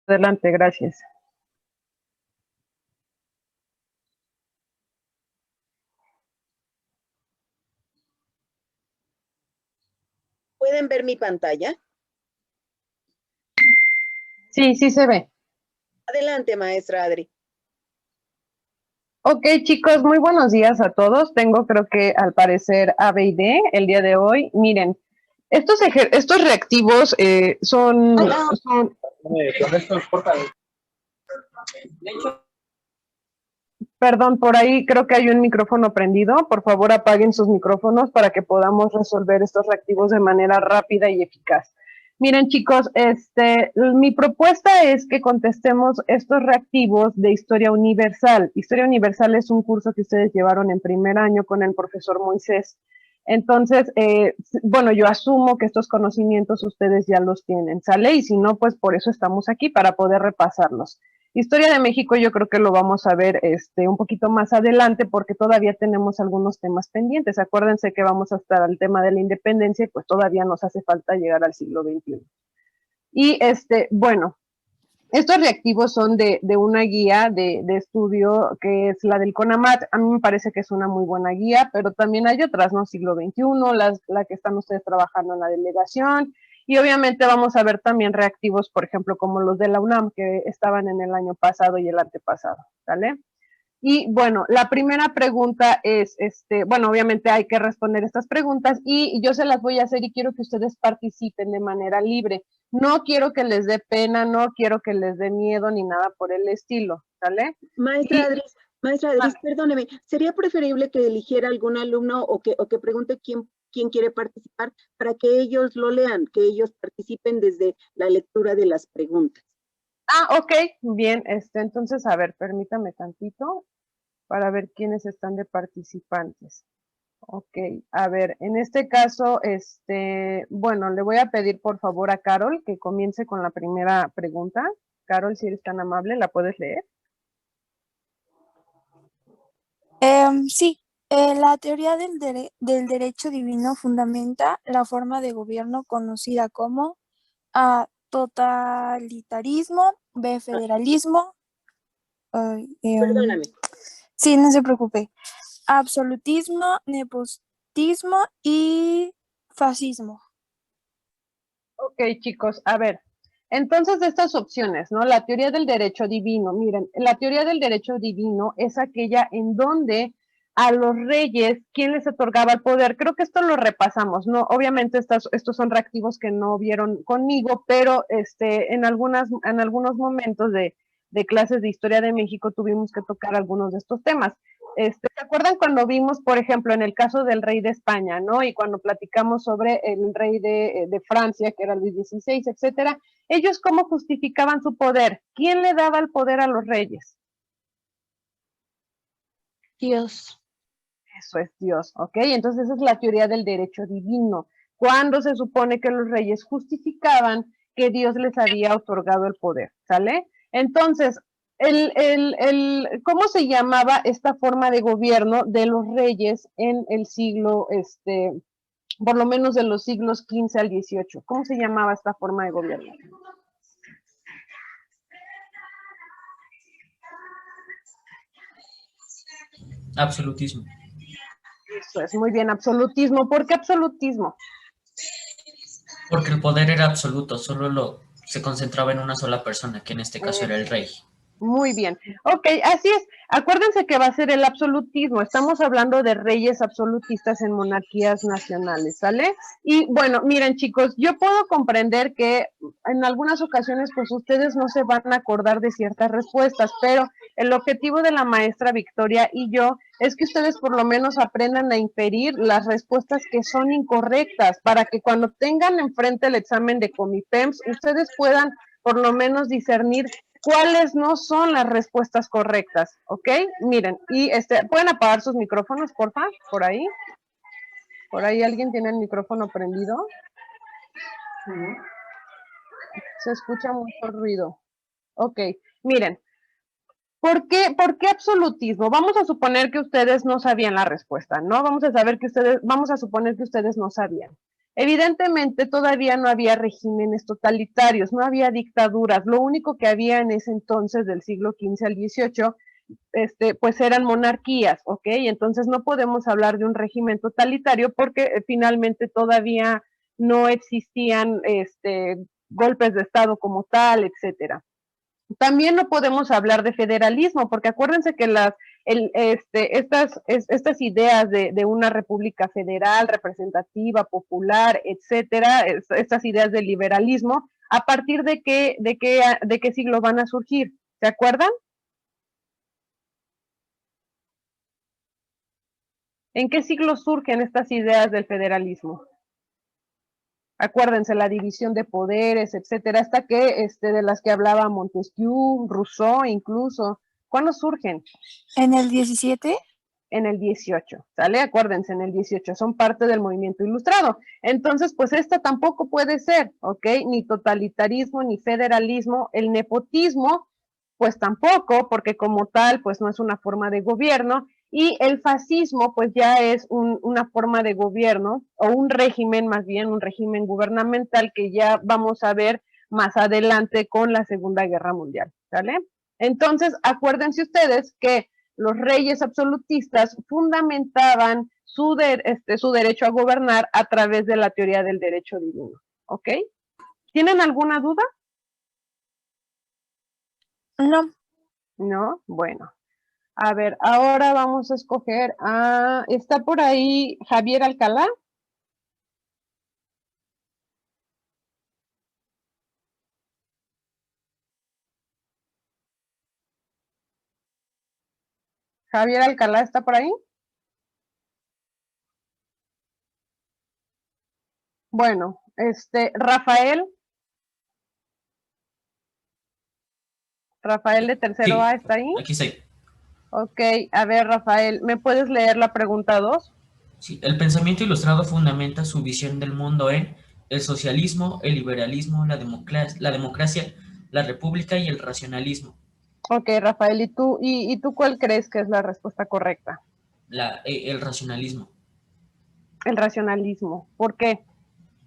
Adelante, gracias. ¿Pueden ver mi pantalla? Sí, sí se ve. Adelante, maestra Adri. Ok, chicos, muy buenos días a todos. Tengo, creo que al parecer, A, B y D el día de hoy. Miren, estos reactivos son... Perdón, por ahí creo que hay un micrófono prendido. Por favor, apaguen sus micrófonos para que podamos resolver estos reactivos de manera rápida y eficaz. Miren, chicos, mi propuesta es que contestemos estos reactivos de Historia Universal. Historia Universal es un curso que ustedes llevaron en primer año con el profesor Moisés. Entonces, bueno, yo asumo que estos conocimientos ustedes ya los tienen, ¿sale? Y si no, pues por eso estamos aquí, para poder repasarlos. Historia de México yo creo que lo vamos a ver un poquito más adelante porque todavía tenemos algunos temas pendientes. Acuérdense que vamos a estar al tema de la independencia y pues todavía nos hace falta llegar al siglo XXI. Y bueno, estos reactivos son de una guía de estudio que es la del CONAMAT. A mí me parece que es una muy buena guía, pero también hay otras, ¿no? Siglo XXI, la que están ustedes trabajando en la delegación. Y obviamente vamos a ver también reactivos, por ejemplo, como los de la UNAM, que estaban en el año pasado y el antepasado, ¿vale? Y bueno, la primera pregunta es, bueno, obviamente hay que responder estas preguntas y yo se las voy a hacer y quiero que ustedes participen de manera libre. No quiero que les dé pena, no quiero que les dé miedo ni nada por el estilo, ¿sale? Maestra Adris, perdóneme, ¿sería preferible que eligiera algún alumno o que pregunte quién quiere participar para que ellos lo lean, que ellos participen desde la lectura de las preguntas? Ah, ok, bien, entonces, a ver, permítame tantito para ver quiénes están de participantes. Ok, a ver, en este caso, bueno, le voy a pedir por favor a Carol que comience con la primera pregunta. Carol, si eres tan amable, ¿la puedes leer? Sí, la teoría del derecho divino fundamenta la forma de gobierno conocida como totalitarismo, B, federalismo. Perdóname. Sí, no se preocupe. Absolutismo, nepotismo y fascismo. Ok, chicos, a ver, entonces de estas opciones, ¿no? La teoría del derecho divino, miren, la teoría del derecho divino es aquella en donde a los reyes, ¿quién les otorgaba el poder? Creo que esto lo repasamos, ¿no? Obviamente estos son reactivos que no vieron conmigo, pero en algunos momentos de clases de historia de México tuvimos que tocar algunos de estos temas. ¿Se acuerdan cuando vimos, por ejemplo, en el caso del rey de España, ¿no? Y cuando platicamos sobre el rey de Francia, que era Luis XVI, etcétera, ellos cómo justificaban su poder. ¿Quién le daba el poder a los reyes? Dios. Eso es Dios, ¿ok? Entonces esa es la teoría del derecho divino. Cuando se supone que los reyes justificaban que Dios les había otorgado el poder, ¿sale? Entonces, ¿cómo se llamaba esta forma de gobierno de los reyes en el siglo, por lo menos de los siglos XV al XVIII? ¿Cómo se llamaba esta forma de gobierno? Absolutismo. Eso es, muy bien, absolutismo. ¿Por qué absolutismo? Porque el poder era absoluto, se concentraba en una sola persona, que en este caso era el rey. Muy bien. Ok, así es. Acuérdense que va a ser el absolutismo. Estamos hablando de reyes absolutistas en monarquías nacionales, ¿sale? Y bueno, miren chicos, yo puedo comprender que en algunas ocasiones pues ustedes no se van a acordar de ciertas respuestas, pero el objetivo de la maestra Victoria y yo es que ustedes por lo menos aprendan a inferir las respuestas que son incorrectas para que cuando tengan enfrente el examen de Comipems, ustedes puedan por lo menos discernir cuáles no son las respuestas correctas, ¿ok? Miren, y ¿pueden apagar sus micrófonos, porfa? Por ahí. ¿Por ahí alguien tiene el micrófono prendido? Se escucha mucho ruido. Ok, miren, ¿por qué absolutismo? Vamos a suponer que ustedes no sabían la respuesta, ¿no? Vamos a suponer que ustedes no sabían. Evidentemente todavía no había regímenes totalitarios, no había dictaduras, lo único que había en ese entonces del siglo XV al XVIII pues eran monarquías, ¿ok? Entonces no podemos hablar de un régimen totalitario porque finalmente todavía no existían golpes de Estado como tal, etcétera. También no podemos hablar de federalismo, porque acuérdense que estas ideas de una república federal, representativa, popular, etcétera, estas ideas del liberalismo, ¿a partir de qué siglo van a surgir? ¿Se acuerdan? ¿En qué siglo surgen estas ideas del federalismo? Acuérdense, la división de poderes, etcétera, hasta que de las que hablaba Montesquieu, Rousseau, incluso. ¿Cuándo surgen? ¿En el 17? En el 18, ¿sale? Acuérdense, en el 18, son parte del movimiento ilustrado. Entonces, pues esta tampoco puede ser, ¿ok? Ni totalitarismo, ni federalismo. El nepotismo, pues tampoco, porque como tal, pues no es una forma de gobierno. Y el fascismo, pues ya es una forma de gobierno, o un régimen, más bien, un régimen gubernamental que ya vamos a ver más adelante con la Segunda Guerra Mundial, ¿sale? Entonces, acuérdense ustedes que los reyes absolutistas fundamentaban su derecho a gobernar a través de la teoría del derecho divino, ¿ok? ¿Tienen alguna duda? No. No, bueno. A ver, ahora vamos a escoger a... ¿Está por ahí Javier Alcalá? ¿Javier Alcalá está por ahí? Bueno, Rafael de tercero A, Sí, ¿está ahí? aquí estoy. Ok, a ver, Rafael, ¿me puedes leer la pregunta 2? Sí, el pensamiento ilustrado fundamenta su visión del mundo en el socialismo, el liberalismo, la democracia, la república y el racionalismo. Ok, Rafael, ¿y tú cuál crees que es la respuesta correcta? El racionalismo. El racionalismo. ¿Por qué?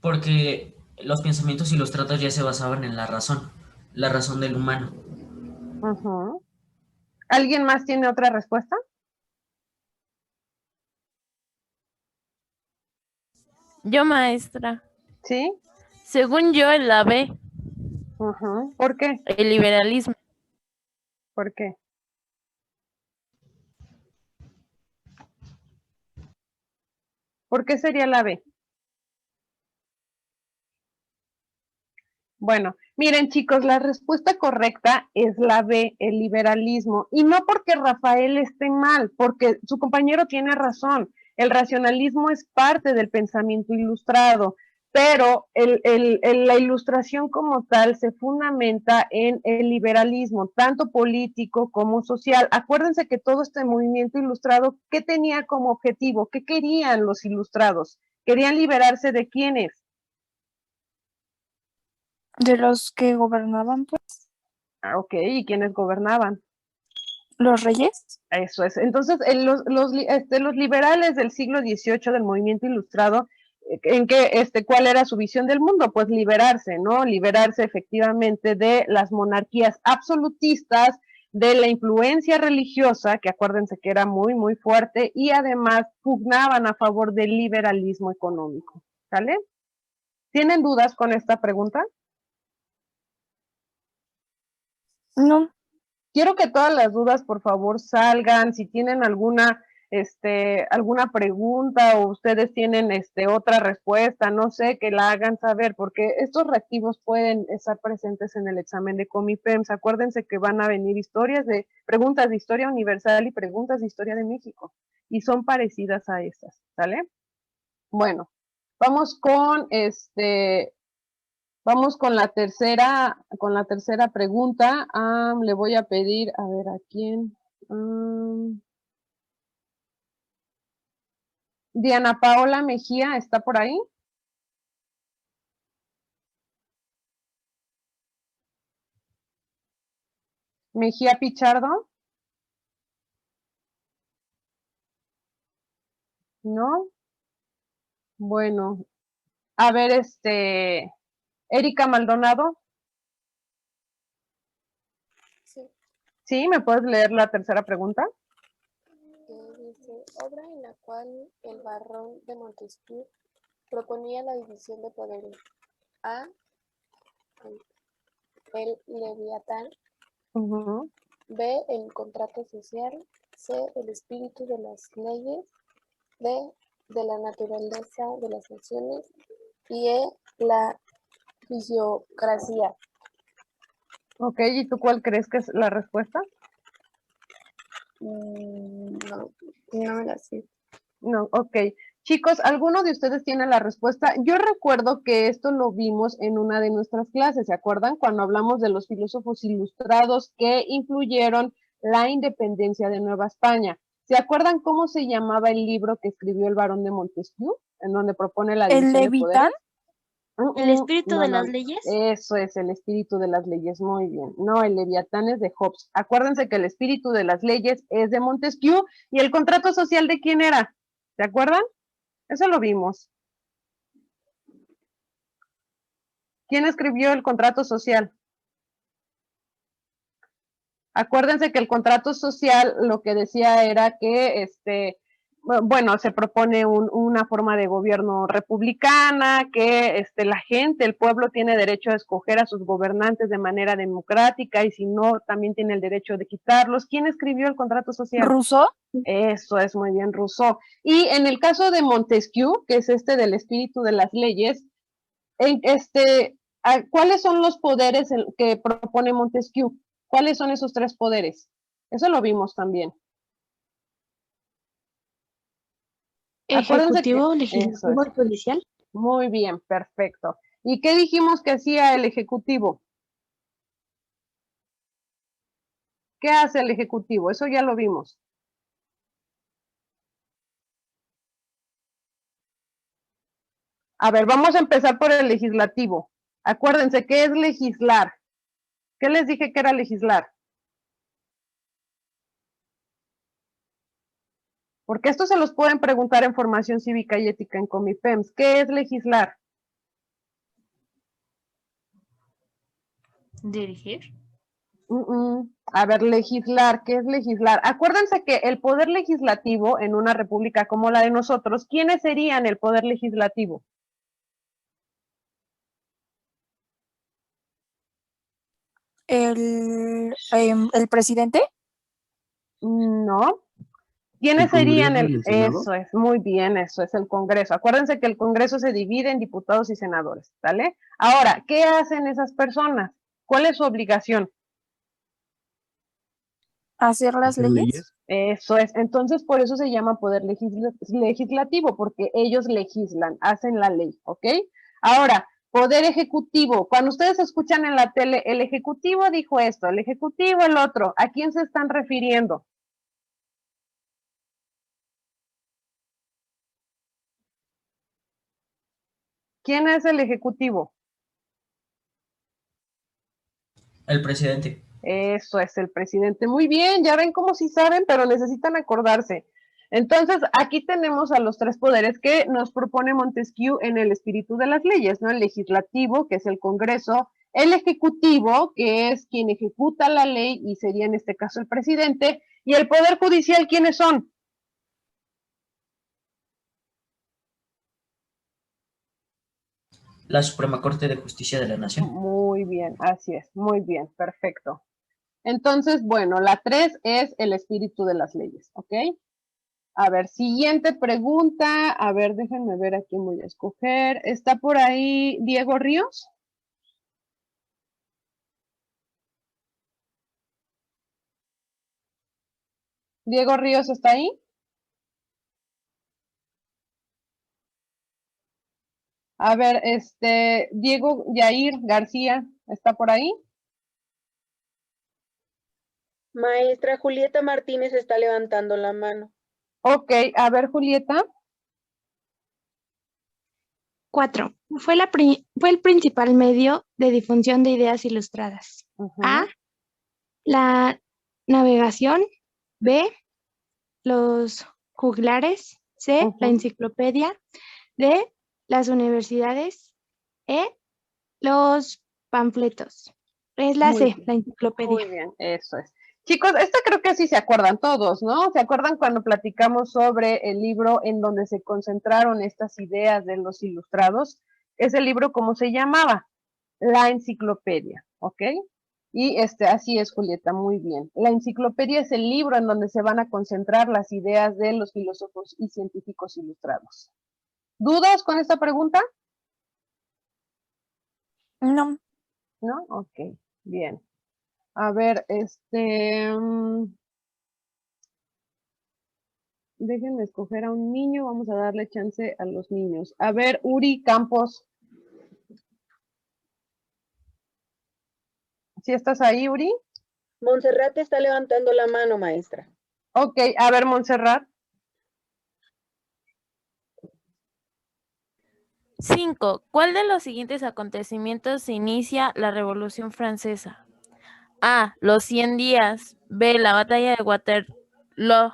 Porque los pensamientos ilustrados ya se basaban en la razón del humano. Uh-huh. ¿Alguien más tiene otra respuesta? Yo, maestra. ¿Sí? Según yo, es la B. Uh-huh. ¿Por qué? El liberalismo. ¿Por qué? ¿Por qué sería la B? Bueno, miren chicos, la respuesta correcta es la B, el liberalismo. Y no porque Rafael esté mal, porque su compañero tiene razón. El racionalismo es parte del pensamiento ilustrado, pero la ilustración como tal se fundamenta en el liberalismo, tanto político como social. Acuérdense que todo este movimiento ilustrado, ¿qué tenía como objetivo? ¿Qué querían los ilustrados? ¿Querían liberarse de quiénes? De los que gobernaban, pues, Ah, ok, ¿y quiénes gobernaban? los reyes. Eso es. Entonces, los liberales del siglo XVIII, del movimiento ilustrado, ¿cuál era su visión del mundo? Pues liberarse, ¿no? Liberarse efectivamente de las monarquías absolutistas, de la influencia religiosa, que acuérdense que era muy, muy fuerte, y además pugnaban a favor del liberalismo económico, ¿sale? ¿Tienen dudas con esta pregunta? No. Quiero que todas las dudas, por favor, salgan. Si tienen alguna pregunta o ustedes tienen otra respuesta, no sé, que la hagan saber, porque estos reactivos pueden estar presentes en el examen de Comipems. Acuérdense que van a venir preguntas de historia universal y preguntas de historia de México, y son parecidas a esas, ¿sale? Bueno, vamos con la tercera pregunta. Le voy a pedir, a ver, ¿a quién? Diana Paola Mejía, ¿está por ahí? Mejía Pichardo. ¿No? Bueno, A ver, Erika Maldonado. Sí, ¿Sí? ¿Me puedes leer la tercera pregunta? dice, obra en la cual el Barón de Montesquieu proponía la división de poderes. A, el Leviatán. Ujú. B, el contrato social. C, el espíritu de las leyes. D, de la naturaleza de las naciones. Y E, la fisiocracia. Ok, ¿y tú cuál crees que es la respuesta? No, no me la sé. No, ok. Chicos, ¿alguno de ustedes tiene la respuesta? Yo recuerdo que esto lo vimos en una de nuestras clases, ¿se acuerdan? Cuando hablamos de los filósofos ilustrados que influyeron la independencia de Nueva España. ¿Se acuerdan cómo se llamaba el libro que escribió el Barón de Montesquieu, en donde propone la ¿El división de Levitán? poderes? ¿El espíritu No, de no, las leyes? eso es el espíritu de las leyes, muy bien. No, el Leviatán es de Hobbes. Acuérdense que el espíritu de las leyes es de Montesquieu y el contrato social de quién era, ¿se acuerdan? Eso lo vimos. ¿Quién escribió el contrato social? Acuérdense que el contrato social lo que decía era que bueno, se propone una forma de gobierno republicana, que la gente, el pueblo tiene derecho a escoger a sus gobernantes de manera democrática y si no, también tiene el derecho de quitarlos. ¿Quién escribió el contrato social? ¿Rousseau? Eso es muy bien, Rousseau. Y en el caso de Montesquieu, que es del espíritu de las leyes, ¿cuáles son los poderes que propone Montesquieu? ¿Cuáles son esos tres poderes? Eso lo vimos también. Acuérdense que Ejecutivo, eso legislativo es. y judicial. Muy bien, perfecto. ¿Y qué dijimos que hacía el Ejecutivo? ¿Qué hace el Ejecutivo? Eso ya lo vimos. A ver, vamos a empezar por el Legislativo. Acuérdense, ¿qué es legislar? ¿Qué les dije que era legislar? Porque esto se los pueden preguntar en formación cívica y ética en Comipems. ¿Qué es legislar? Dirigir. A ver, legislar, ¿qué es legislar? Acuérdense que el poder legislativo en una república como la de nosotros, ¿quiénes serían el poder legislativo? ¿El presidente? No. ¿Quiénes serían Eso es, muy bien, eso es el Congreso. Acuérdense que el Congreso se divide en diputados y senadores, ¿vale? Ahora, ¿qué hacen esas personas? ¿Cuál es su obligación? ¿Hacer las leyes? Eso es, entonces por eso se llama poder legislativo, porque ellos legislan, hacen la ley, ¿ok? Ahora, poder ejecutivo, cuando ustedes escuchan en la tele, el ejecutivo dijo esto, el ejecutivo el otro, ¿a quién se están refiriendo? ¿Quién es el ejecutivo? El presidente. Eso es el presidente. Muy bien, ya ven cómo sí saben, pero necesitan acordarse. Entonces, aquí tenemos a los tres poderes que nos propone Montesquieu en el espíritu de las leyes, ¿no? El legislativo, que es el Congreso, el ejecutivo, que es quien ejecuta la ley y sería en este caso el presidente, y el poder judicial, ¿quiénes son? La Suprema Corte de Justicia de la Nación. Muy bien, así es, muy bien, perfecto. Entonces, bueno, la 3 es el espíritu de las leyes, ¿ok? A ver, siguiente pregunta. A ver, déjenme ver a quién voy a escoger. ¿Está por ahí Diego Ríos? ¿Diego Ríos está ahí? A ver, Diego Yair García, ¿está por ahí? Maestra Julieta Martínez está levantando la mano. Ok, a ver, Julieta. 4. Fue el principal medio de difusión de ideas ilustradas. A. La navegación. B. Los juglares. C. La enciclopedia. D. las universidades, E, los panfletos. Es la Muy C, bien. la enciclopedia. Muy bien, eso es. Chicos, esta creo que sí se acuerdan todos, ¿no? ¿Se acuerdan cuando platicamos sobre el libro en donde se concentraron estas ideas de los ilustrados? Ese libro, ¿cómo se llamaba? La enciclopedia, ¿ok? Y así es, Julieta, muy bien. La enciclopedia es el libro en donde se van a concentrar las ideas de los filósofos y científicos ilustrados. ¿Dudas con esta pregunta? No. ¿No? Ok, bien. A ver, déjenme escoger a un niño, vamos a darle chance a los niños. A ver, Uri Campos. ¿Sí estás ahí, Uri? Montserrat está levantando la mano, maestra. Ok, a ver, Montserrat. 5. ¿Cuál de los siguientes acontecimientos inicia la Revolución Francesa? A. Los 100 días. B. La batalla de Waterloo.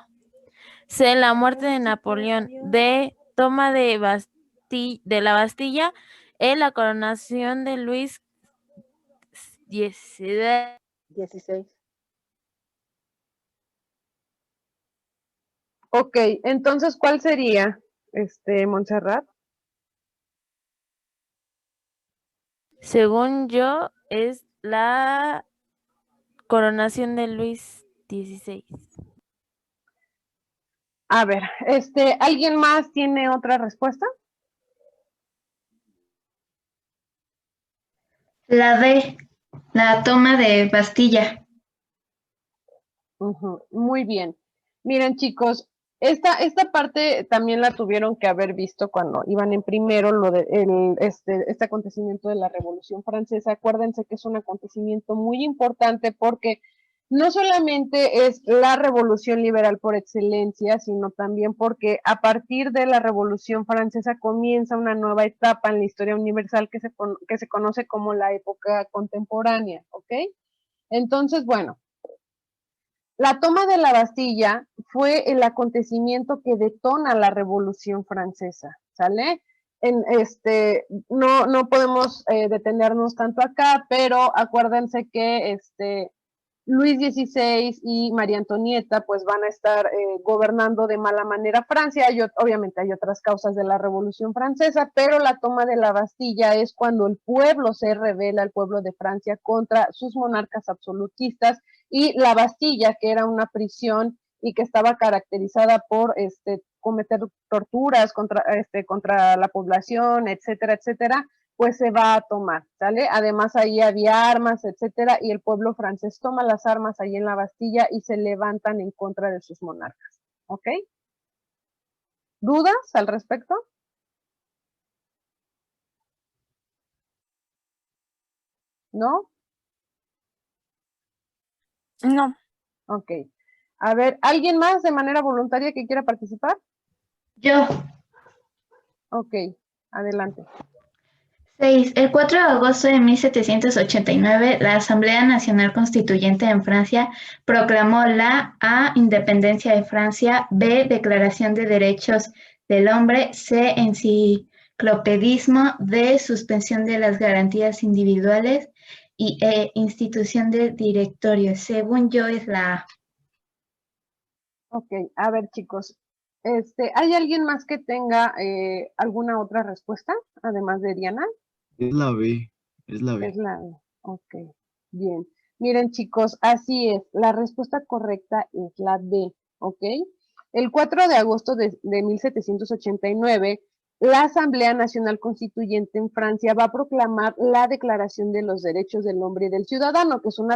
C. La muerte de Napoleón. D. Toma de la Bastilla. E. La coronación de Luis XVI. 16. Ok, entonces, ¿cuál sería, Montserrat? Según yo, es la coronación de Luis XVI. A ver, ¿alguien más tiene otra respuesta? La D, la toma de Bastilla. Muy bien. Miren, chicos, esta parte también la tuvieron que haber visto cuando iban en primero, este acontecimiento de la Revolución Francesa. Acuérdense que es un acontecimiento muy importante porque no solamente es la revolución liberal por excelencia, sino también porque a partir de la Revolución Francesa comienza una nueva etapa en la historia universal que se conoce como la época contemporánea, ¿ok? Entonces, bueno, la toma de la Bastilla fue el acontecimiento que detona la Revolución Francesa, ¿sale? No podemos detenernos tanto acá, pero acuérdense que Luis XVI y María Antonieta pues van a estar gobernando de mala manera Francia. Obviamente hay otras causas de la Revolución Francesa, pero la toma de la Bastilla es cuando el pueblo se rebela, el pueblo de Francia, contra sus monarcas absolutistas, y la Bastilla, que era una prisión y que estaba caracterizada por cometer torturas contra la población, etcétera, etcétera, pues se va a tomar, ¿sale? Además ahí había armas, etcétera, y el pueblo francés toma las armas ahí en la Bastilla y se levantan en contra de sus monarcas, ¿ok? ¿Dudas al respecto? ¿No? No. Ok. A ver, ¿alguien más de manera voluntaria que quiera participar? Yo. Ok, adelante. 6. El 4 de agosto de 1789, la Asamblea Nacional Constituyente en Francia proclamó la A. Independencia de Francia, B. Declaración de Derechos del Hombre, C. Enciclopedismo, D. Suspensión de las garantías individuales y E. Institución de directorios. Según yo es la A. Ok, a ver, chicos, ¿hay alguien más que tenga alguna otra respuesta, además de Diana? Es la B, es la Es B. la B. Ok, bien. Miren, chicos, así es. La respuesta correcta es la B, ¿ok? El 4 de agosto de 1789, la Asamblea Nacional Constituyente en Francia va a proclamar la Declaración de los Derechos del Hombre y del Ciudadano, que es un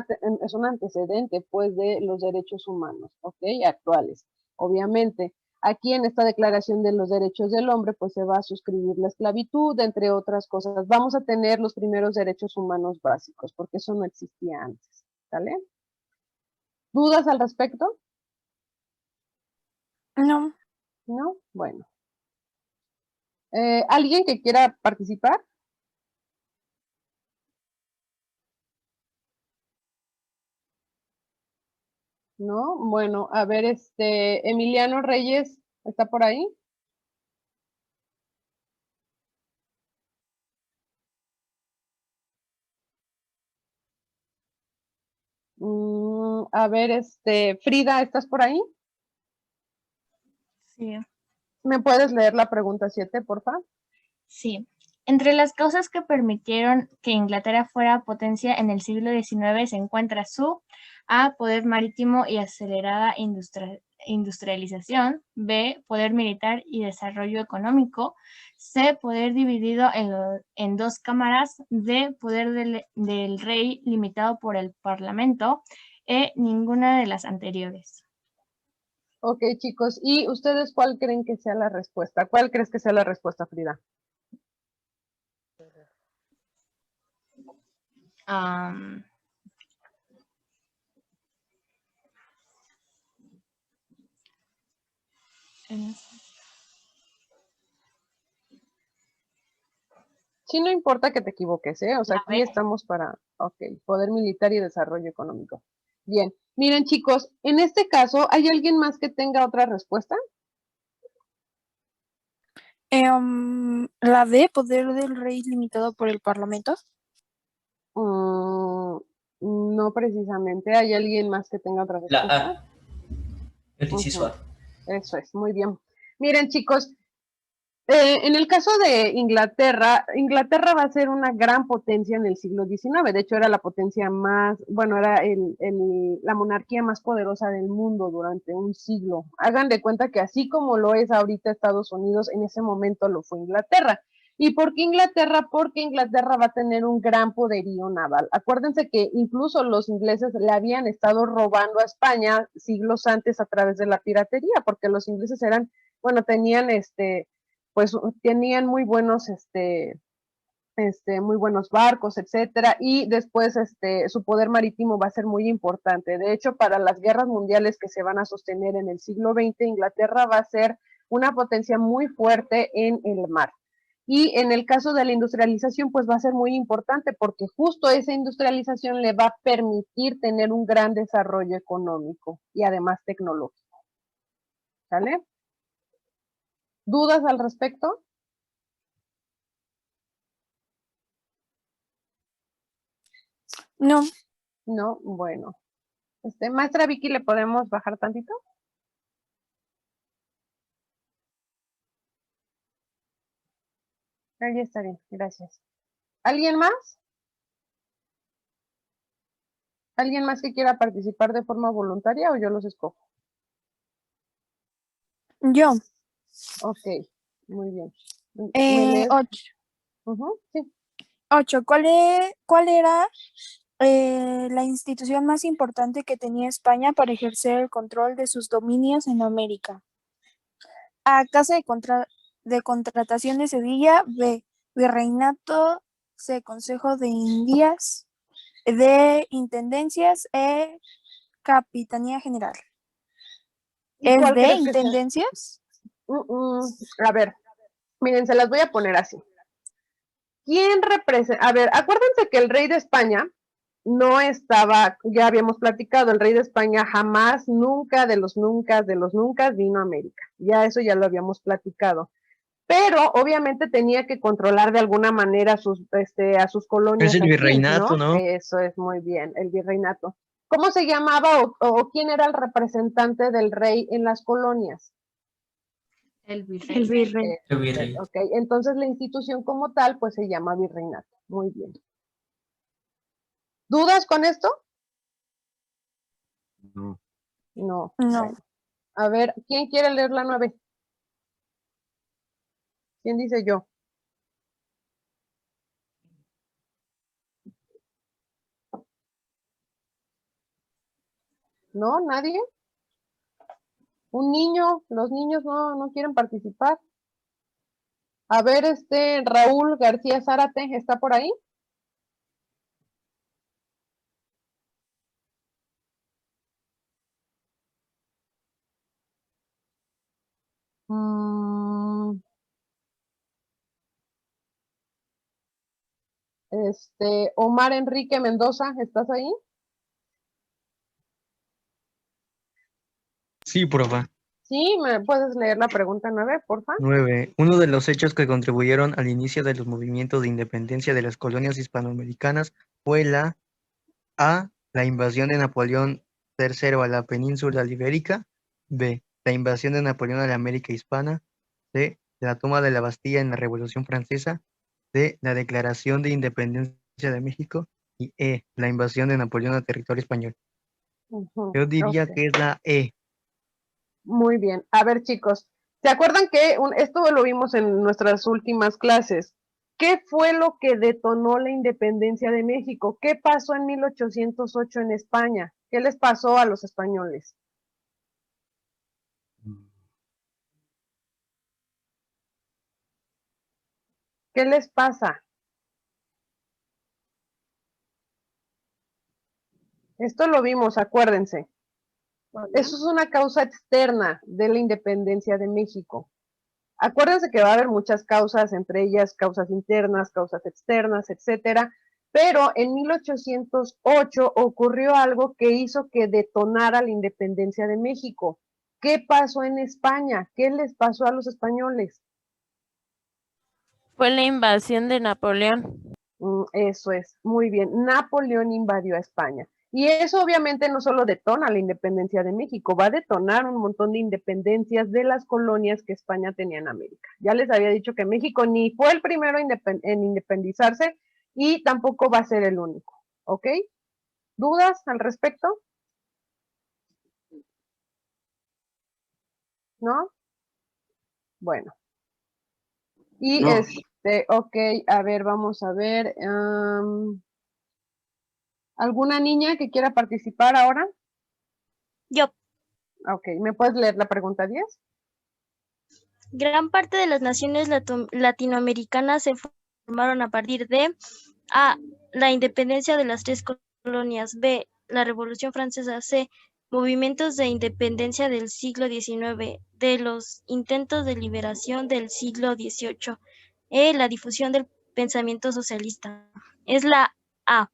antecedente, pues, de los derechos humanos, ¿ok? Actuales, obviamente. Aquí en esta Declaración de los Derechos del Hombre, pues se va a suscribir la esclavitud, entre otras cosas. Vamos a tener los primeros derechos humanos básicos, porque eso no existía antes, ¿sale? ¿Dudas al respecto? No. ¿No? Bueno. ¿Alguien que quiera participar? ¿No? Bueno, a ver, Emiliano Reyes, ¿está por ahí? A ver, Frida, ¿estás por ahí? Sí. ¿Me puedes leer la pregunta 7, por favor? Sí. Entre las causas que permitieron que Inglaterra fuera potencia en el siglo XIX se encuentra su A, poder marítimo y acelerada industrialización, B, poder militar y desarrollo económico, C, poder dividido en dos cámaras, D, poder del rey limitado por el parlamento, E, ninguna de las anteriores. Ok, chicos, ¿y ustedes cuál creen que sea la respuesta? ¿Cuál crees que sea la respuesta, Frida? Sí, no importa que te equivoques, ¿eh? O sea, aquí estamos para, ok, poder militar y desarrollo económico. Bien, miren chicos, en este caso, ¿hay alguien más que tenga otra respuesta? La D, poder del rey limitado por el parlamento. No precisamente, ¿hay alguien más que tenga otra respuesta? La A. El inciso A. Eso es, muy bien. Miren chicos, en el caso de Inglaterra, Inglaterra va a ser una gran potencia en el siglo XIX. De hecho, era la potencia más, bueno, era la monarquía más poderosa del mundo durante un siglo. Hagan de cuenta que así como lo es ahorita Estados Unidos, en ese momento lo fue Inglaterra. ¿Y por qué Inglaterra? Porque Inglaterra va a tener un gran poderío naval. Acuérdense que incluso los ingleses le habían estado robando a España siglos antes a través de la piratería, porque los ingleses eran, bueno, tenían pues tenían muy buenos, muy buenos barcos, etcétera, y después su poder marítimo va a ser muy importante. De hecho, para las guerras mundiales que se van a sostener en el siglo XX, Inglaterra va a ser una potencia muy fuerte en el mar. Y en el caso de la industrialización, pues va a ser muy importante porque justo esa industrialización le va a permitir tener un gran desarrollo económico y además tecnológico. ¿Sale? ¿Dudas al respecto? No. No, bueno. Maestra Vicky, ¿le podemos bajar tantito? Ahí está bien, gracias. ¿Alguien más? ¿Alguien más que quiera participar de forma voluntaria o yo los escojo? Yo. Ok, muy bien. 8. Sí. 8. ¿Cuál era la institución más importante que tenía España para ejercer el control de sus dominios en América? A, Casa de Contratación de Sevilla. B, Virreinato. C, Consejo de Indias. D, Intendencias. E, Capitanía General. ¿Es de Intendencias? A ver, miren, se las voy a poner así. ¿Quién representa? A ver, acuérdense que el rey de España no estaba, ya habíamos platicado, el rey de España jamás, nunca, de los nunca vino a América. Ya eso ya lo habíamos platicado. Pero obviamente tenía que controlar de alguna manera a sus colonias. Es el virreinato, ¿no? Eso es muy bien, el virreinato. ¿Cómo se llamaba o quién era el representante del rey en las colonias? El virrey. El virrey. El virrey. Ok, entonces la institución como tal, pues se llama virreinato. Muy bien. ¿Dudas con esto? No. No. No. Bueno. A ver, ¿quién quiere leer la 9? ¿Quién dice yo? ¿No? ¿Nadie? ¿Un niño? ¿Los niños no quieren participar? A ver, Raúl García Zárate, ¿está por ahí? Omar Enrique Mendoza, ¿estás ahí? Sí, profa. Sí, ¿me puedes leer la pregunta 9, porfa? 9. Uno de los hechos que contribuyeron al inicio de los movimientos de independencia de las colonias hispanoamericanas fue la A. La invasión de Napoleón III a la península ibérica. B. La invasión de Napoleón a la América hispana. C. La toma de la Bastilla en la Revolución Francesa. D. La declaración de independencia de México. Y E. La invasión de Napoleón a territorio español. Yo diría ok. que es la E. Muy bien. A ver, chicos, ¿se acuerdan que esto lo vimos en nuestras últimas clases? ¿Qué fue lo que detonó la independencia de México? ¿Qué pasó en 1808 en España? ¿Qué les pasó a los españoles? ¿Qué les pasa? Esto lo vimos, acuérdense. Eso es una causa externa de la independencia de México. Acuérdense que va a haber muchas causas, entre ellas causas internas, causas externas, etcétera, pero en 1808 ocurrió algo que hizo que detonara la independencia de México. ¿Qué pasó en España? ¿Qué les pasó a los españoles? Fue la invasión de Napoleón. Eso es, muy bien. Napoleón invadió a España. Y eso obviamente no solo detona la independencia de México, va a detonar un montón de independencias de las colonias que España tenía en América. Ya les había dicho que México ni fue el primero en independizarse y tampoco va a ser el único. ¿Ok? ¿Dudas al respecto? ¿No? Bueno. Y No. ok, a ver, vamos a ver. ¿Alguna niña que quiera participar ahora? Yo. Ok, ¿me puedes leer la pregunta 10? Gran parte de las naciones latinoamericanas se formaron a partir de A. La independencia de las tres colonias. B. La Revolución Francesa. C. Movimientos de independencia del siglo XIX. D. Los intentos de liberación del siglo XVIII. E. La difusión del pensamiento socialista. Es la A.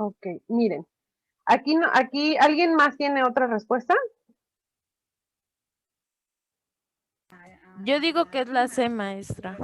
Ok, miren. Aquí, no, aquí, ¿alguien más tiene otra respuesta? Yo digo que es la C, maestra.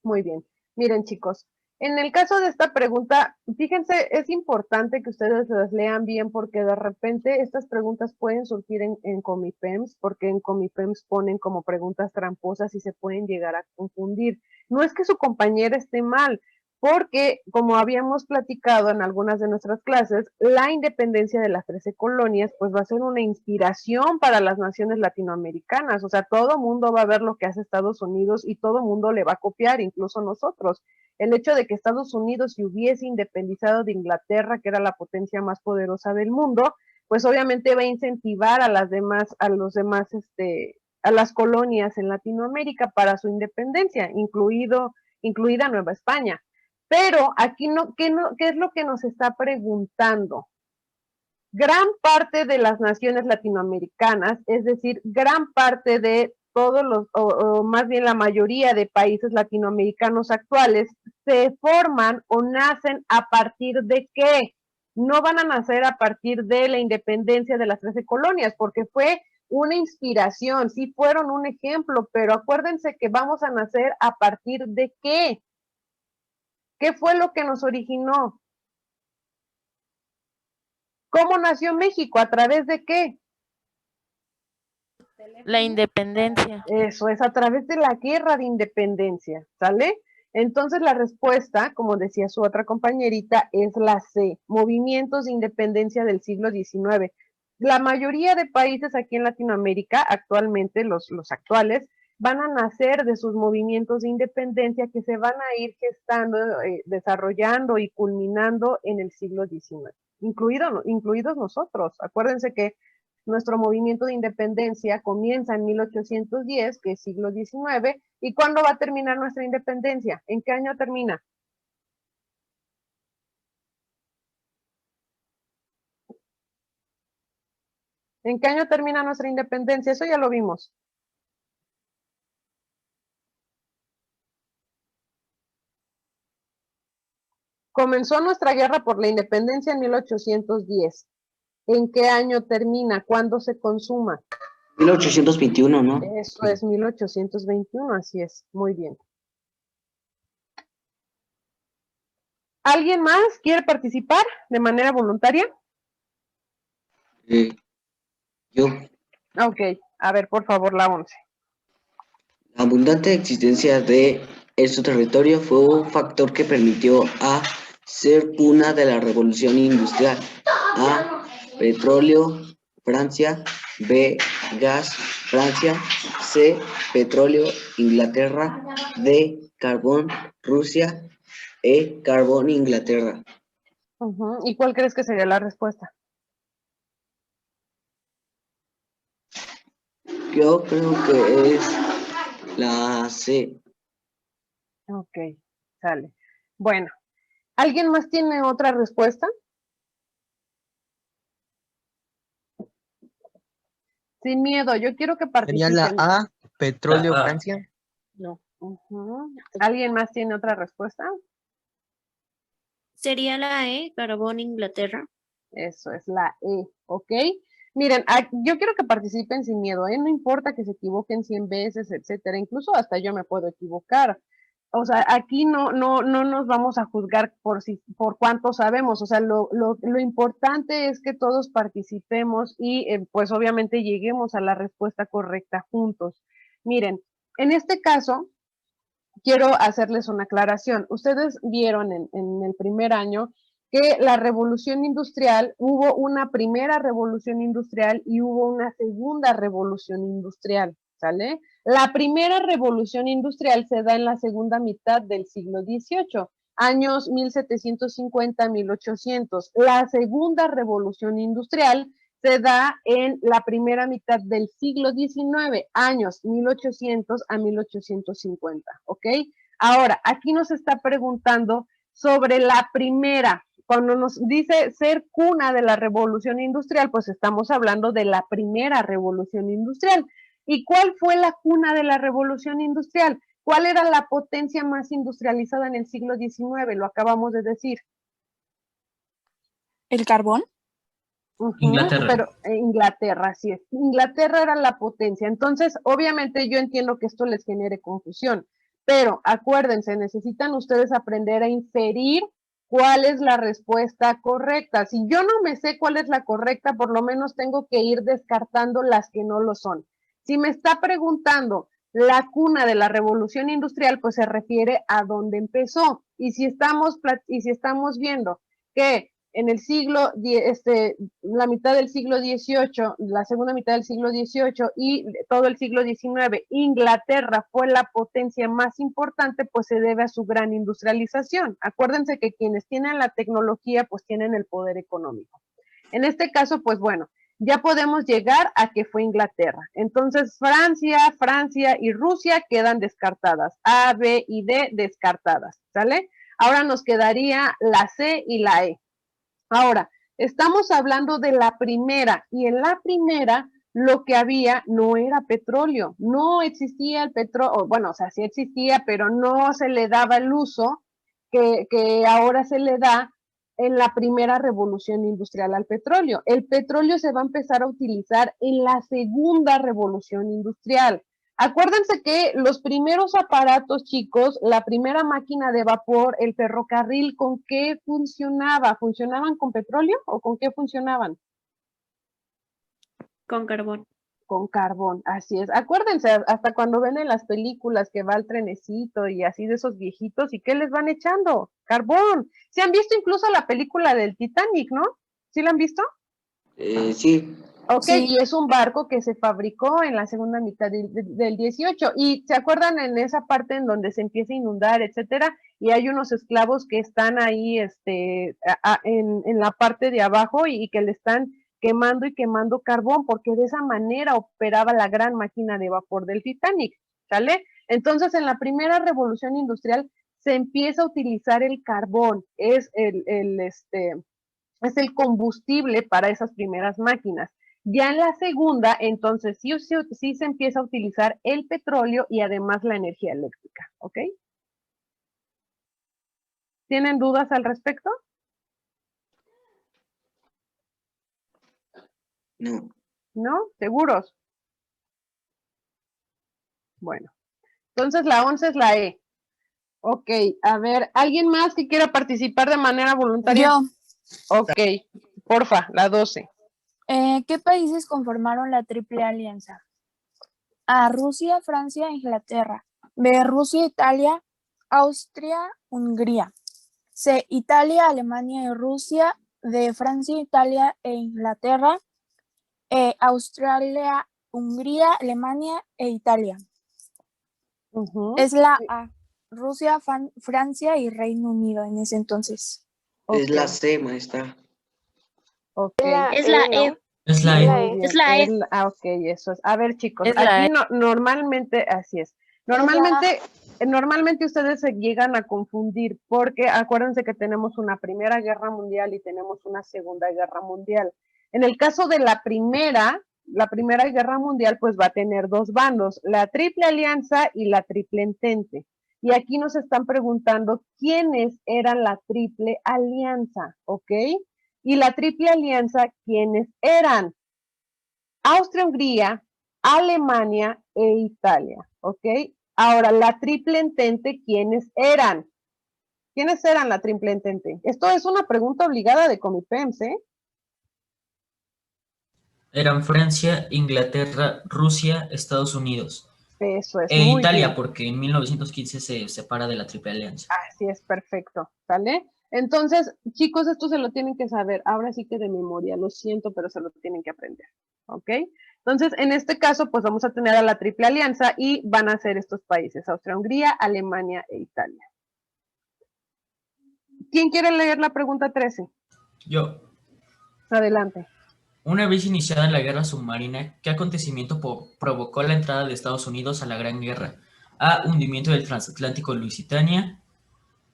Muy bien. Miren, chicos, en el caso de esta pregunta, fíjense, es importante que ustedes las lean bien porque de repente estas preguntas pueden surgir en Comipems, porque en Comipems ponen como preguntas tramposas y se pueden llegar a confundir. No es que su compañera esté mal, porque como habíamos platicado en algunas de nuestras clases, la independencia de las 13 colonias pues va a ser una inspiración para las naciones latinoamericanas, o sea, todo mundo va a ver lo que hace Estados Unidos y todo mundo le va a copiar, incluso nosotros. El hecho de que Estados Unidos se hubiese independizado de Inglaterra, que era la potencia más poderosa del mundo, pues obviamente va a incentivar a las demás, a las colonias en Latinoamérica para su independencia, incluida Nueva España. Pero aquí ¿qué es lo que nos está preguntando? Gran parte de las naciones latinoamericanas, es decir, gran parte de todos o más bien la mayoría de países latinoamericanos actuales, se forman o nacen a partir de ¿qué? No van a nacer a partir de la independencia de las 13 colonias, porque fue una inspiración, sí fueron un ejemplo, pero acuérdense que vamos a nacer a partir de ¿qué? ¿Qué fue lo que nos originó? ¿Cómo nació México? ¿A través de qué? La independencia. Eso es, a través de la guerra de independencia, ¿sale? Entonces la respuesta, como decía su otra compañerita, es la C, movimientos de independencia del siglo XIX. La mayoría de países aquí en Latinoamérica, actualmente, los actuales, van a nacer de sus movimientos de independencia que se van a ir gestando, desarrollando y culminando en el siglo XIX, incluidos nosotros. Acuérdense que nuestro movimiento de independencia comienza en 1810, que es siglo XIX, ¿y cuándo va a terminar nuestra independencia? ¿En qué año termina? ¿En qué año termina nuestra independencia? Eso ya lo vimos. Comenzó nuestra guerra por la independencia en 1810. ¿En qué año termina? ¿Cuándo se consuma? 1821, ¿no? Eso es 1821, así es. Muy bien. ¿Alguien más quiere participar de manera voluntaria? Yo, Ok, a ver, por favor, la 11. la abundante existencia de su territorio fue un factor que permitió a ser cuna de la revolución industrial. A, petróleo, Francia. B, gas, Francia. C, petróleo, Inglaterra. D, carbón, Rusia. E, carbón, Inglaterra. ¿Y cuál crees que sería la respuesta? Yo creo que es la C. Ok, sale. Bueno, ¿alguien más tiene otra respuesta? Sin miedo, yo quiero que Sería la participen. A, petróleo, La A. Francia. No. ¿Alguien más tiene otra respuesta? Sería la E, carbón, Inglaterra. Eso es la E, ¿ok? Miren, yo quiero que participen sin miedo, ¿eh? No importa que se equivoquen 100 veces, etcétera. Incluso hasta yo me puedo equivocar. O sea, aquí no nos vamos a juzgar por cuánto sabemos. O sea, lo importante es que todos participemos y pues obviamente lleguemos a la respuesta correcta juntos. Miren, en este caso, quiero hacerles una aclaración. Ustedes vieron en el primer año que la revolución industrial, hubo una primera revolución industrial y hubo una segunda revolución industrial, ¿sale? La primera revolución industrial se da en la segunda mitad del siglo XVIII, años 1750-1800. La segunda revolución industrial se da en la primera mitad del siglo XIX, años 1800 a 1850, ¿ok? Ahora, aquí nos está preguntando sobre la primera. Cuando nos dice ser cuna de la revolución industrial, pues estamos hablando de la primera revolución industrial. ¿Y cuál fue la cuna de la revolución industrial? ¿Cuál era la potencia más industrializada en el siglo XIX? Lo acabamos de decir. ¿El carbón? Inglaterra. Pero Inglaterra, así es. Inglaterra era la potencia. Entonces, obviamente yo entiendo que esto les genere confusión, pero acuérdense, necesitan ustedes aprender a inferir cuál es la respuesta correcta. Si yo no me sé cuál es la correcta, por lo menos tengo que ir descartando las que no lo son. Si me está preguntando la cuna de la revolución industrial, pues se refiere a dónde empezó. Y si estamos viendo que en el siglo, la mitad del siglo XVIII, la segunda mitad del siglo XVIII y todo el siglo XIX, Inglaterra fue la potencia más importante, pues se debe a su gran industrialización. Acuérdense que quienes tienen la tecnología, pues tienen el poder económico. En este caso, pues bueno, ya podemos llegar a que fue Inglaterra. Entonces, Francia y Rusia quedan descartadas. A, B y D descartadas, ¿sale? Ahora nos quedaría la C y la E. Ahora, estamos hablando de la primera, y en la primera lo que había no era petróleo, no existía el petróleo, bueno, o sea, sí existía, pero no se le daba el uso que ahora se le da en la primera revolución industrial al petróleo. El petróleo se va a empezar a utilizar en la segunda revolución industrial. Acuérdense que los primeros aparatos, chicos, la primera máquina de vapor, el ferrocarril, ¿con qué funcionaba? ¿Funcionaban con petróleo o con qué funcionaban? Con carbón. Con carbón, así es. Acuérdense, hasta cuando ven en las películas que va el trenecito y así de esos viejitos, ¿y qué les van echando? Carbón. ¿Se han visto incluso la película del Titanic, no? ¿Sí la han visto? Sí. Ok, Sí. y es un barco que se fabricó en la segunda mitad del 18. ¿Y se acuerdan en esa parte en donde se empieza a inundar, etcétera? Y hay unos esclavos que están ahí en la parte de abajo y que le están quemando y quemando carbón, porque de esa manera operaba la gran máquina de vapor del Titanic, ¿sale? Entonces, en la primera revolución industrial se empieza a utilizar el carbón, es el combustible para esas primeras máquinas. Ya en la segunda, entonces sí se empieza a utilizar el petróleo y además la energía eléctrica, ¿ok? ¿Tienen dudas al respecto? No. ¿No? ¿Seguros? Bueno, entonces la 11 es la E. Ok, a ver, ¿alguien más que quiera participar de manera voluntaria? Yo. Ok, porfa, la 12. ¿Qué países conformaron la Triple Alianza? A, Rusia, Francia, Inglaterra. B, Rusia, Italia, Austria, Hungría. C, Italia, Alemania y Rusia. D, Francia, Italia e Inglaterra. E, Australia, Hungría, Alemania e Italia. Es la A, Rusia, Francia y Reino Unido en ese entonces. Es la C, maestra. Ok. Es la E. Es la E. Muy Es la E. bien, ok, eso es. A ver, chicos, Es la aquí E. normalmente, así es. Normalmente ustedes se llegan a confundir porque acuérdense que tenemos una Primera Guerra Mundial y tenemos una Segunda Guerra Mundial. En el caso de la Primera Guerra Mundial, pues va a tener dos bandos, la Triple Alianza y la Triple Entente. Y aquí nos están preguntando quiénes eran la Triple Alianza, ¿ok? Y la Triple Alianza, ¿quiénes eran? Austria-Hungría, Alemania e Italia, ¿ok? Ahora, la Triple Entente, ¿quiénes eran? ¿Quiénes eran la Triple Entente? Esto es una pregunta obligada de Comipems, ¿eh? Eran Francia, Inglaterra, Rusia, Estados Unidos. Eso es, E muy Italia, bien. porque en 1915 se separa de la Triple Alianza. Así es, perfecto, ¿sale? Entonces, chicos, esto se lo tienen que saber. Ahora sí que de memoria, lo siento, pero se lo tienen que aprender, ¿ok? Entonces, en este caso, pues vamos a tener a la Triple Alianza y van a ser estos países, Austria-Hungría, Alemania e Italia. ¿Quién quiere leer la pregunta 13? Yo. Adelante. Una vez iniciada la guerra submarina, ¿qué acontecimiento provocó la entrada de Estados Unidos a la Gran Guerra? A. Hundimiento del transatlántico Lusitania.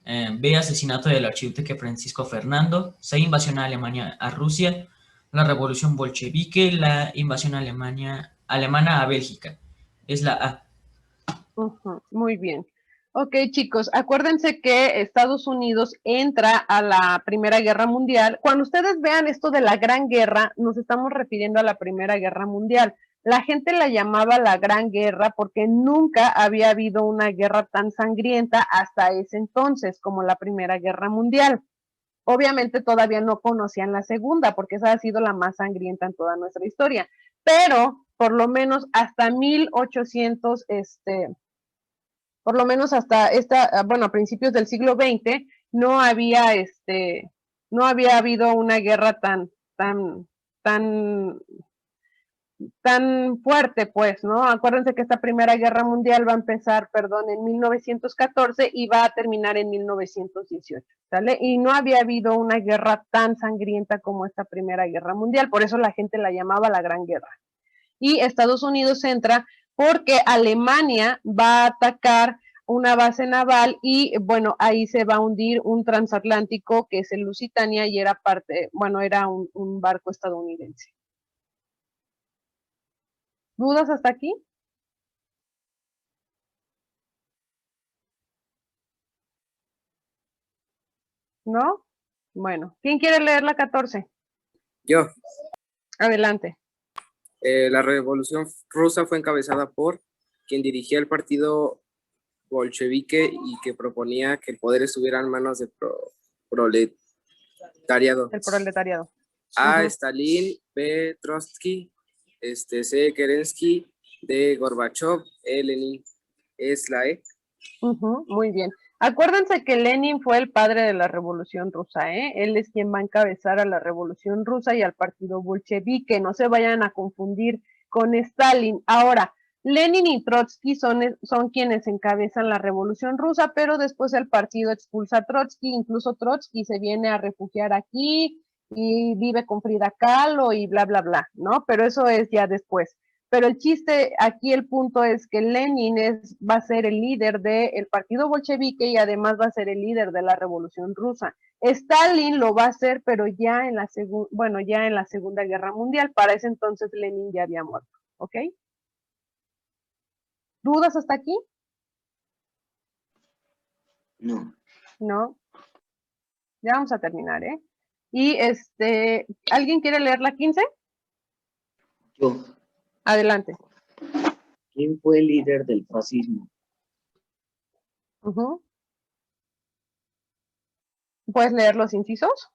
B. Asesinato del archiduque Francisco Fernando. C. Invasión a Alemania a Rusia. La revolución bolchevique. La invasión alemana a Bélgica. Es la A. Muy bien. Ok, chicos, acuérdense que Estados Unidos entra a la Primera Guerra Mundial. Cuando ustedes vean esto de la Gran Guerra, nos estamos refiriendo a la Primera Guerra Mundial. La gente la llamaba la Gran Guerra porque nunca había habido una guerra tan sangrienta hasta ese entonces como la Primera Guerra Mundial. Obviamente todavía no conocían la segunda porque esa ha sido la más sangrienta en toda nuestra historia, pero por lo menos hasta 1800, por lo menos hasta bueno, a principios del siglo XX, no había habido una guerra tan fuerte, pues, ¿no? Acuérdense que esta Primera Guerra Mundial va a empezar, en 1914 y va a terminar en 1918, ¿sale? Y no había habido una guerra tan sangrienta como esta Primera Guerra Mundial, por eso la gente la llamaba la Gran Guerra. Y Estados Unidos entra porque Alemania va a atacar una base naval y, bueno, ahí se va a hundir un transatlántico que es el Lusitania y era era un barco estadounidense. ¿Dudas hasta aquí? ¿No? Bueno, ¿quién quiere leer la 14? Yo. Adelante. La revolución rusa fue encabezada por quien dirigía el partido bolchevique y que proponía que el poder estuviera en manos del proletariado. El proletariado. A. Stalin, B. Trotsky, C. Kerensky, D. Gorbachev, E. Lenin. Es la E. Muy bien. Acuérdense que Lenin fue el padre de la Revolución Rusa, ¿eh? Él es quien va a encabezar a la Revolución Rusa y al partido bolchevique. No se vayan a confundir con Stalin. Ahora, Lenin y Trotsky son quienes encabezan la Revolución Rusa, pero después el partido expulsa a Trotsky. Incluso Trotsky se viene a refugiar aquí y vive con Frida Kahlo y bla, bla, bla, ¿no? Pero eso es ya después. Pero el chiste aquí, el punto es que Lenin va a ser el líder del partido bolchevique y además va a ser el líder de la Revolución Rusa. Stalin lo va a hacer, pero ya en la Segunda Guerra Mundial. Para ese entonces Lenin ya había muerto, ¿ok? ¿Dudas hasta aquí? No. No. Ya vamos a terminar, ¿eh? Y ¿alguien quiere leer la 15? Yo. Adelante. ¿Quién fue el líder del fascismo? ¿Puedes leer los incisos?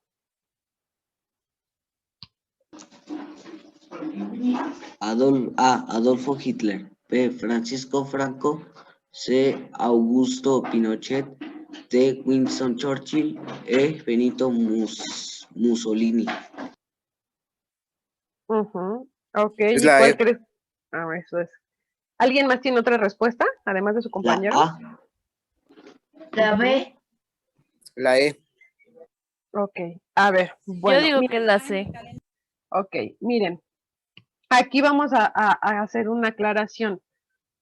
A. Adolfo Hitler. B. Francisco Franco. C. Augusto Pinochet. D. Winston Churchill. E. Benito Mussolini. Ok, Es ¿y la cuál E. crees? Eso es. ¿Alguien más tiene otra respuesta, además de su compañero? La B. La E. Ok, a ver, bueno. Yo digo miren. que es la C. Ok, miren, aquí vamos a hacer una aclaración.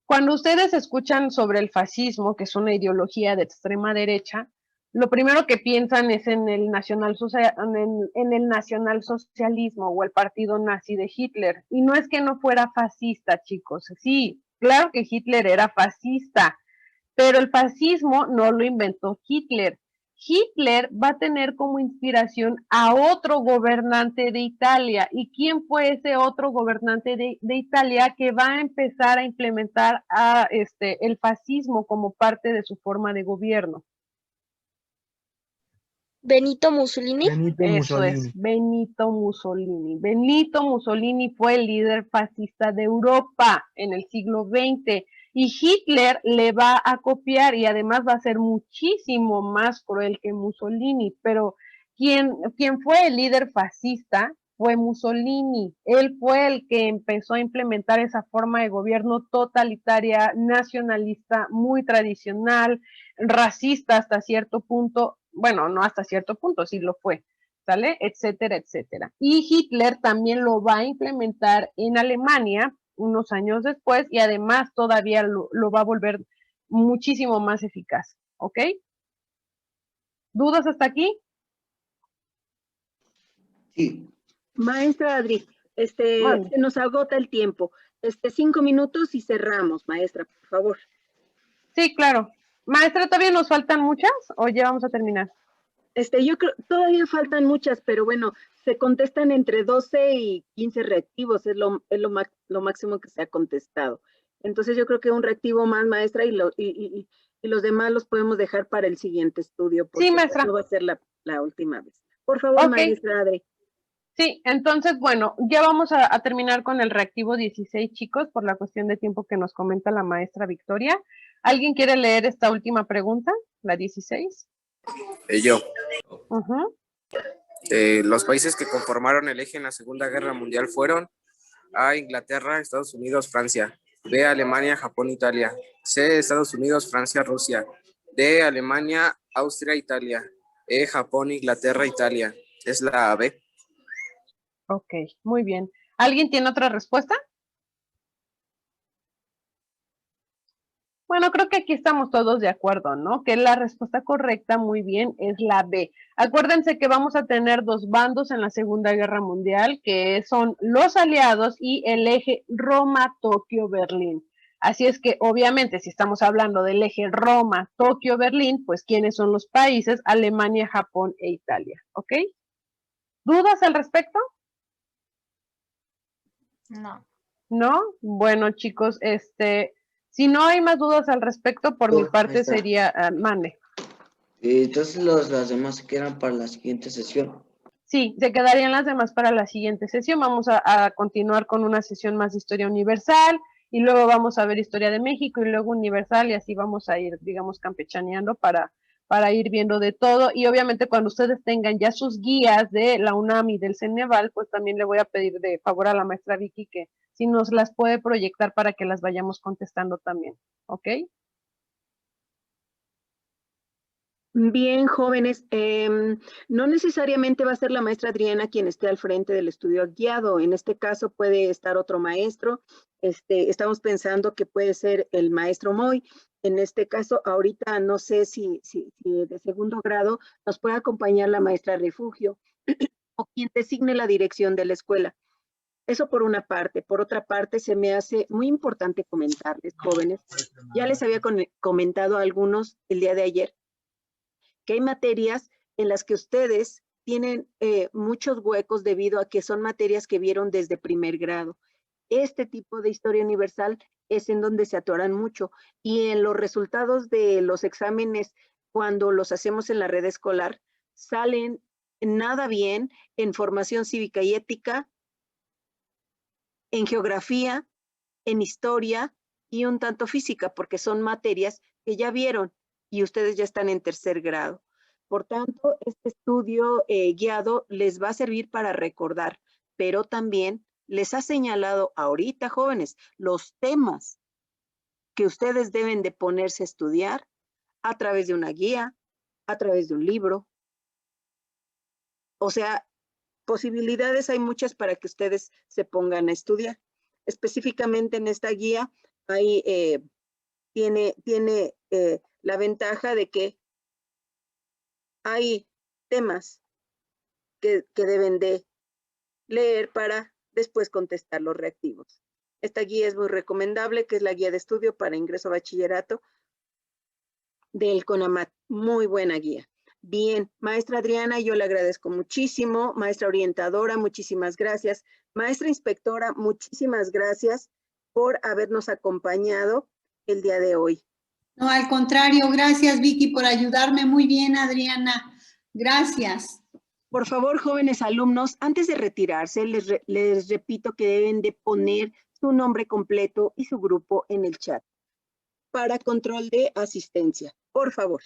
Cuando ustedes escuchan sobre el fascismo, que es una ideología de extrema derecha, lo primero que piensan es en el nacionalsocialismo o el partido nazi de Hitler. Y no es que no fuera fascista, chicos. Sí, claro que Hitler era fascista, pero el fascismo no lo inventó Hitler. Hitler va a tener como inspiración a otro gobernante de Italia. ¿Y quién fue ese otro gobernante de Italia que va a empezar a implementar el fascismo como parte de su forma de gobierno? Benito Mussolini. Eso es, Benito Mussolini. Benito Mussolini fue el líder fascista de Europa en el siglo XX y Hitler le va a copiar y además va a ser muchísimo más cruel que Mussolini, pero quien fue el líder fascista fue Mussolini. Él fue el que empezó a implementar esa forma de gobierno totalitaria, nacionalista, muy tradicional, racista hasta cierto punto. Bueno, no hasta cierto punto, sí lo fue, ¿sale? Etcétera, etcétera. Y Hitler también lo va a implementar en Alemania unos años después y además todavía lo va a volver muchísimo más eficaz, ¿ok? ¿Dudas hasta aquí? Sí. Maestra Adri, Mande. se nos agota el tiempo. 5 minutos y cerramos, maestra, por favor. Sí, claro. Maestra, ¿todavía nos faltan muchas o ya vamos a terminar? Yo creo, todavía faltan muchas, pero bueno, se contestan entre 12 y 15 reactivos, es lo máximo que se ha contestado. Entonces yo creo que un reactivo más, maestra, y los demás los podemos dejar para el siguiente estudio, porque sí, maestra. no va a ser la última vez. Por favor, maestra Adri. Sí, entonces, bueno, ya vamos a terminar con el reactivo 16, chicos, por la cuestión de tiempo que nos comenta la maestra Victoria. ¿Alguien quiere leer esta última pregunta, la 16? Yo. Uh-huh. Los países que conformaron el eje en la Segunda Guerra Mundial fueron A. Inglaterra, Estados Unidos, Francia. B. Alemania, Japón, Italia. C. Estados Unidos, Francia, Rusia. D. Alemania, Austria, Italia. E. Japón, Inglaterra, Italia. Es la B. Ok, muy bien. ¿Alguien tiene otra respuesta? Bueno, creo que aquí estamos todos de acuerdo, ¿no? Que la respuesta correcta, muy bien, es la B. Acuérdense que vamos a tener dos bandos en la Segunda Guerra Mundial, que son los aliados y el eje Roma-Tokio-Berlín. Así es que, obviamente, si estamos hablando del eje Roma-Tokio-Berlín, pues, ¿quiénes son los países? Alemania, Japón e Italia, ¿ok? ¿Dudas al respecto? No. ¿No? Bueno, chicos, si no hay más dudas al respecto, por mi parte sería, mande. Entonces las demás se quedan para la siguiente sesión. Sí, se quedarían las demás para la siguiente sesión. Vamos a continuar con una sesión más de historia universal y luego vamos a ver historia de México y luego universal y así vamos a ir, digamos, campechaneando para ir viendo de todo. Y obviamente cuando ustedes tengan ya sus guías de la UNAM y del Ceneval, pues también le voy a pedir de favor a la maestra Vicky que si nos las puede proyectar para que las vayamos contestando también, ¿ok? Bien, jóvenes, no necesariamente va a ser la maestra Adriana quien esté al frente del estudio guiado. En este caso puede estar otro maestro. Estamos pensando que puede ser el maestro Moy. En este caso, ahorita no sé si de segundo grado nos puede acompañar la maestra Refugio o quien designe la dirección de la escuela. Eso por una parte. Por otra parte, se me hace muy importante comentarles, jóvenes. Ya les había comentado a algunos el día de ayer que hay materias en las que ustedes tienen muchos huecos debido a que son materias que vieron desde primer grado. Este tipo de historia universal es en donde se atoran mucho y en los resultados de los exámenes cuando los hacemos en la red escolar salen nada bien en formación cívica y ética, en geografía, en historia y un tanto física, porque son materias que ya vieron y ustedes ya están en tercer grado. Por tanto, este estudio guiado les va a servir para recordar, pero también les ha señalado ahorita, jóvenes, los temas que ustedes deben de ponerse a estudiar a través de una guía, a través de un libro. O sea, posibilidades hay muchas para que ustedes se pongan a estudiar. Específicamente en esta guía tiene la ventaja de que hay temas que deben de leer para después contestar los reactivos. Esta guía es muy recomendable, que es la guía de estudio para ingreso a bachillerato del CONAMAT. Muy buena guía. Bien, maestra Adriana, yo le agradezco muchísimo. Maestra orientadora, muchísimas gracias. Maestra inspectora, muchísimas gracias por habernos acompañado el día de hoy. No, al contrario, gracias Vicky por ayudarme. Muy bien, Adriana. Gracias. Por favor, jóvenes alumnos, antes de retirarse, les repito que deben de poner su nombre completo y su grupo en el chat para control de asistencia. Por favor.